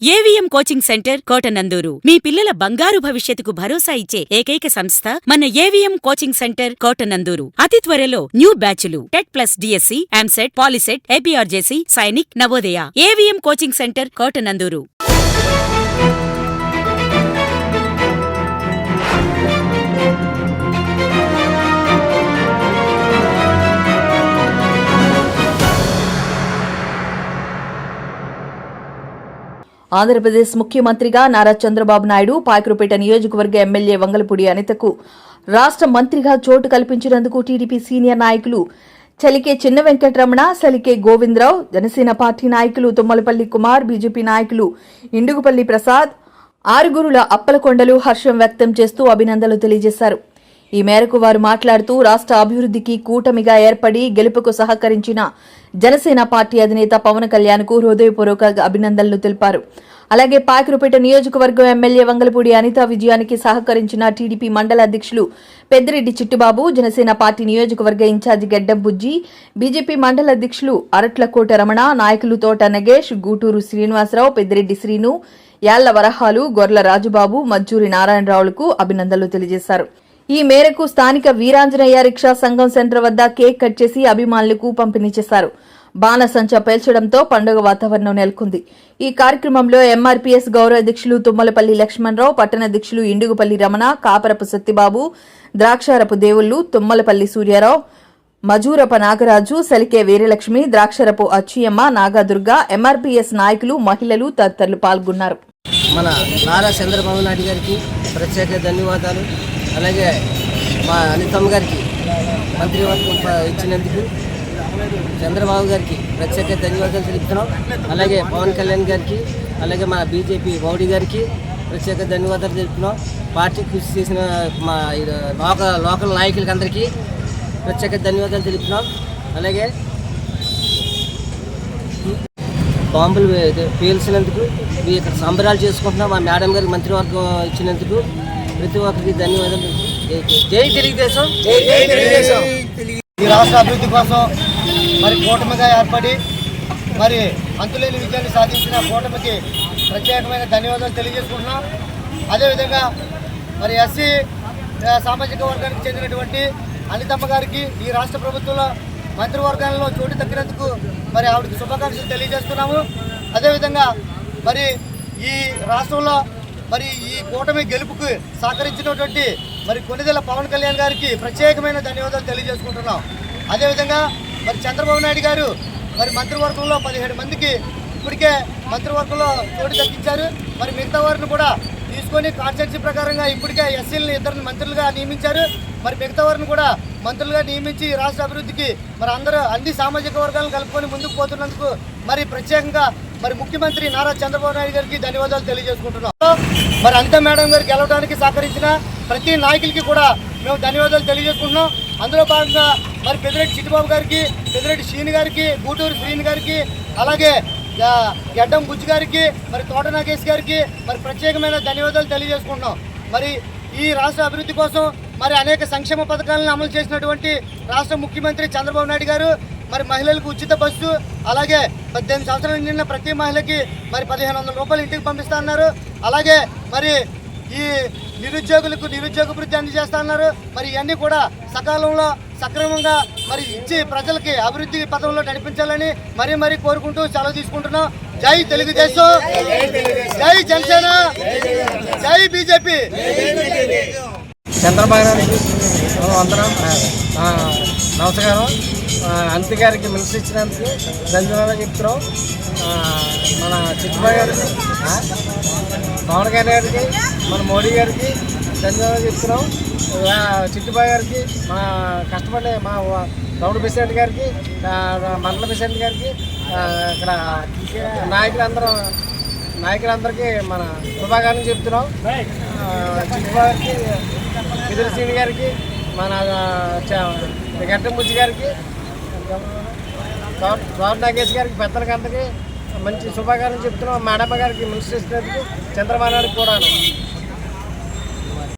AVM coaching centre Kotananduru మీ పిల్లల బంగారు భవిష్యత్తుకు భరోసా ఇచ్చే ఏకైక సంస్థ మన ఏవిఎం కోచింగ్ సెంటర్ కోటనందూరు. అతి త్వరలో న్యూ బ్యాచ్లు TET plus DSC, EAMCET, POLYCET, APRJC, Sainik, Navodaya. AVM coaching centre Kotananduru. Andhra Pradesh ముఖ్యమంత్రిగా నారా చంద్రబాబు నాయుడు పాయకరపేట నియోజకవర్గ ఎమ్మెల్యే వంగలపూడి అనితకు రాష్ట్ర మంత్రిగా చోటు కల్పించినందుకు టీడీపీ సీనియర్ నాయకులు చలికే చిన్న వెంకటరమణ, సలికే గోవిందరావు, జనసేన పార్టీ నాయకులు తుమ్మలపల్లి కుమార్, బీజేపీ నాయకులు ఇండుగుపల్లి ప్రసాద్, ఆరుగురుల అప్పలకొండలు హర్షం వ్యక్తం చేస్తూ అభినందనలు తెలియజేశారు. ఈ మేరకు వారు మాట్లాడుతూ రాష్ట్ర అభివృద్ధికి కూటమిగా ఏర్పడి గెలుపుకు సహకరించిన జనసేన పార్టీ అధినేత పవన్ కళ్యాణ్కు హృదయపూర్వక అభినందనలు తెలిపారు. అలాగే పాయకరపేట నియోజకవర్గం ఎమ్మెల్యే వంగలపూడి అనిత విజయానికి సహకరించిన టీడీపీ మండల అధ్యక్షులు పెద్దిరెడ్డి చిట్టుబాబు, జనసేన పార్టీ నియోజకవర్గ ఇన్ఛార్జి గెడ్డం బుజ్జి, బీజేపీ మండల అధ్యక్షులు అరట్లకోట రమణ, నాయకులు తోట నగేష్, గూటూరు శ్రీనివాసరావు, పెద్దిరెడ్డి శ్రీను, యాళ్ల వరహాలు, గొర్ల రాజుబాబు, మజ్జూరి నారాయణరావులకు అభినందనలు తెలియజేశారు. ఈ మేరకు స్థానిక వీరాంజనేయ రిక్షా సంఘం సెంటర్ వద్ద కేక్ కట్ చేసి అభిమానులకు పంపిణీ చేశారు. బాణసంచా పేల్చడంతో పండుగ వాతావరణం నెలకొంది. ఈ కార్యక్రమంలో ఎంఆర్పీఎస్ గౌరవ అధ్యక్షులు తుమ్మలపల్లి లక్ష్మణరావు, పట్టణ అధ్యక్షులు ఇండుగుపల్లి రమణ, కాపరపు సత్యబాబు, ద్రాక్షారపు దేవుళ్లు, తుమ్మలపల్లి సూర్యారావు, మజూరప నాగరాజు, సలికే వీరలక్ష్మి, ద్రాక్షరపు అచ్చియమ్మ, నాగాదుర్గ, ఎంఆర్పీఎస్ నాయకులు, మహిళలు తదితరులు పాల్గొన్నారు. మన నారా చంద్రబాబు నాయుడు గారికి ప్రత్యేక ధన్యవాదాలు. అలాగే మా అనితమ్మ గారికి మంత్రివర్గం ఇచ్చినందుకు చంద్రబాబు గారికి ప్రత్యేక ధన్యవాదాలు తెలుపుతున్నాం. అలాగే పవన్ కళ్యాణ్ గారికి, అలాగే మన బీజేపీ మోడీ గారికి ప్రత్యేక ధన్యవాదాలు తెలుపుతున్నాం. పార్టీ కృషి చేసిన మా లోకల్ నాయకులకి అందరికీ ప్రత్యేక ధన్యవాదాలు తెలుపుతున్నాం. అలాగే బాంబులు పేల్చినందుకు ఇక్కడ సంబరాలు చేసుకుంటున్నాం. మా మేడం గారికి మంత్రివర్గం ఇచ్చినందుకు ప్రతి ఒక్కరికి ధన్యవాదాలు. జై తెలుగుదేశం. ఈ రాష్ట్ర అభివృద్ధి కోసం మరి కూటమిగా ఏర్పడి మరి అంతులేని విజయాన్ని సాధించిన కూటమికి ప్రత్యేకమైన ధన్యవాదాలు తెలియజేసుకుంటున్నాం. అదేవిధంగా మరి ఎస్సీ సామాజిక వర్గానికి చెందినటువంటి అనితమ్మ గారికి ఈ రాష్ట్ర ప్రభుత్వంలో మంత్రివర్గాల్లో చోటు దక్కినందుకు మరి ఆవిడకి శుభాకాంక్షలు తెలియజేస్తున్నాము. అదేవిధంగా మరి ఈ రాష్ట్రంలో మరి ఈ కూటమి గెలుపుకు సహకరించినటువంటి మరి కొన్నిదెల పవన్ కళ్యాణ్ గారికి ప్రత్యేకమైన ధన్యవాదాలు తెలియజేసుకుంటున్నాం. అదేవిధంగా మరి చంద్రబాబు నాయుడు గారు మరి మంత్రివర్గంలో 17 మందికి ఇప్పటికే మంత్రివర్గంలో చోటు దక్కించారు. మరి మిగతా వారిని కూడా తీసుకొని కాన్స్టిట్యూన్సీ ప్రకారంగా ఇప్పటికే ఎస్సీలను 2 మంత్రులుగా నియమించారు. మరి మిగతా వారిని కూడా మంత్రులుగా నియమించి రాష్ట్ర అభివృద్ధికి మరి అందరూ అన్ని సామాజిక వర్గాలను కలుపుకొని ముందుకు పోతున్నందుకు మరి ప్రత్యేకంగా మరి ముఖ్యమంత్రి నారా చంద్రబాబు నాయుడు గారికి ధన్యవాదాలు తెలియజేసుకుంటున్నాం. మరి అనిత మేడం గారు గెలవడానికి సహకరించిన ప్రతి నాయకులకి కూడా మేము ధన్యవాదాలు తెలియజేసుకుంటున్నాం. అందులో భాగంగా మరి పెద్దిరెడ్డి చిట్టుబాబు గారికి, పెద్దిరెడ్డి శ్రీని గారికి, గూటూరు శ్రీని గారికి, అలాగే గెడ్డం బుజ్జి గారికి, మరి తోట నాగేష్ గారికి మరి ప్రత్యేకమైన ధన్యవాదాలు తెలియజేసుకుంటున్నాం. మరి ఈ రాష్ట్ర అభివృద్ధి కోసం మరి అనేక సంక్షేమ పథకాలను అమలు చేసినటువంటి రాష్ట్ర ముఖ్యమంత్రి చంద్రబాబు నాయుడు గారు మరి మహిళలకు ఉచిత బస్సు, అలాగే 18 సంవత్సరాలు నిండిన ప్రతి మహిళకి మరి 1500 రూపాయలు ఇంటికి పంపిస్తా అన్నారు. అలాగే మరి ఈ నిరుద్యోగులకు నిరుద్యోగ వృత్తి అందజేస్తా అన్నారు. మరి ఇవన్నీ కూడా సకాలంలో సక్రమంగా మరి ఇచ్చి ప్రజలకి అభివృద్ధి పథంలో నడిపించాలని మరీ కోరుకుంటూ సెలవు తీసుకుంటున్నాం. జై తెలుగుదేశం, జై జనసేన, జై బీజేపీ. చంద్రబాబు గారికి అందరం నమస్కారం. అంత గారికి మినిస్టర్ ఇచ్చినందుకు ధన్యవాదాలు చెప్తున్నాం. మన చిట్టుబాబు గారికి, పవన్ కళ్యాణ్ గారికి, మన మోడీ గారికి ధన్యవాదాలు చెప్తున్నాం. చిట్టుబాబు గారికి, మా కష్టపడే మా రౌండ్ ప్రెసిడెంట్ గారికి, మండల ప్రెసిడెంట్ గారికి, ఇక్కడ నాయకులందరికీ మన శుభాకాంక్షలు చెప్తున్నాం. చిట్టుబాబు గారికి, పెద్దిరెడ్డి శ్రీని గారికి, మన గెడ్డం బుజ్జి గారికి, తోట నాగేష్ గారికి, పెద్దలకి అందరికీ మంచి శుభాకాంక్షలు చెప్తున్నాం. మేడమ్మ గారికి మినిస్టర్ ఇచ్చినందుకు, చంద్రబాబు గారికి కూడా